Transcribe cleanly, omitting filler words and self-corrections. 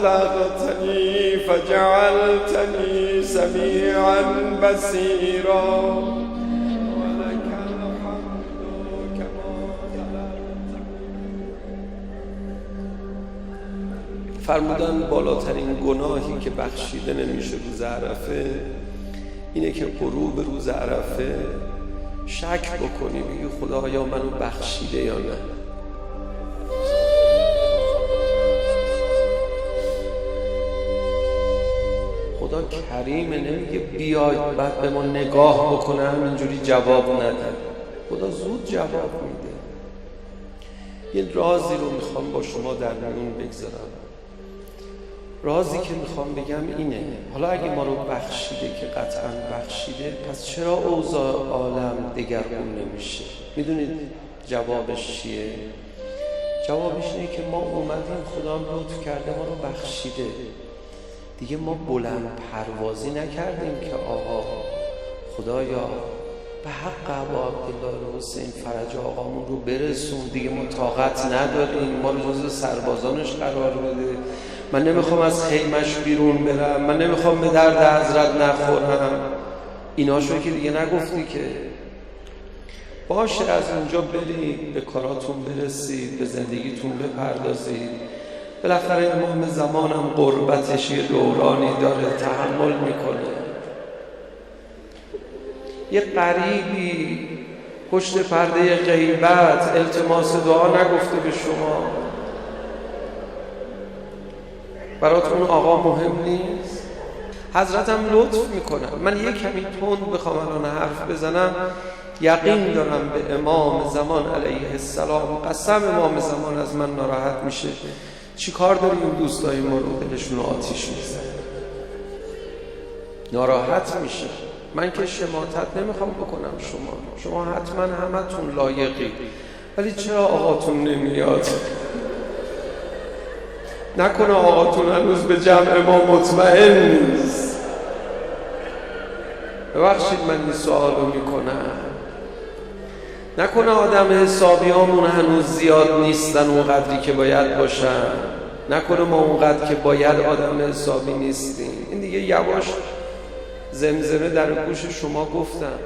خلقتني فجعلتني سميعا بصيرا ولك الحمد كما خلقتني. فرمودن بالاترین گناهی که بخشیده نمیشه روز عرفه اینه که غروب روز عرفه شک بکنی بگی خدایا منو بخشیده یا نه. خدا کریمه، نمیگه بیاید بعد به ما نگاه بکنه همینجوری جواب نده. خدا زود جواب میده. یه رازی رو میخوام با شما در میون بگذارم. رازی که میخوام بگم اینه، حالا اگه ما رو بخشیده که قطعا بخشیده، پس چرا اوضاع عالم دگرگون نمیشه؟ میدونید جوابش چیه؟ جوابش اینه که ما اومدیم خدا هم لطف کرده ما رو بخشیده دیگه. ما بلند پروازی نکردیم که آقا خدایا به حق ابا عبدالله حسین فرج آقامون رو برسون، دیگه ما طاقت نداریم، ما رو جزو سربازانش قرار بده، من نمیخوام از خیمش بیرون برم، من نمیخوام به درد حضرت نخورم. ایناشو که دیگه نگفتی که. باشه از اونجا برید به کاراتون برسید، به زندگیتون بپردازید. بالاخره امام زمانم قربتش یه دورانی داره، تحمل میکنه. یه غریبی پشت پرده غیبت التماس دعا نگفته به شما؟ براتون آقا مهم نیست؟ حضرت هم لطف میکنن. من یک کمی تند بخوام الان حرف بزنم، یقین دارم به امام زمان علیه السلام، قسم امام زمان از من ناراحت میشه. چی کار داری این دوستای ما رو دلشون آتیش میزنه؟ ناراحت میشه. من که شماتت نمیخوام بکنم شما حتما همتون لایقی، ولی چرا آقاتون نمیاد؟ نکنه آقاتون هنوز به جمع ما مطمئن نیست. ببخشید من این سوال رو میکنم. نکنه آدم حسابیامون هنوز زیاد نیستن اون قدری که باید باشن. نکنه ما اونقدر که باید آدم حسابی نیستیم. این دیگه یواش زمزمه در گوش شما گفتم.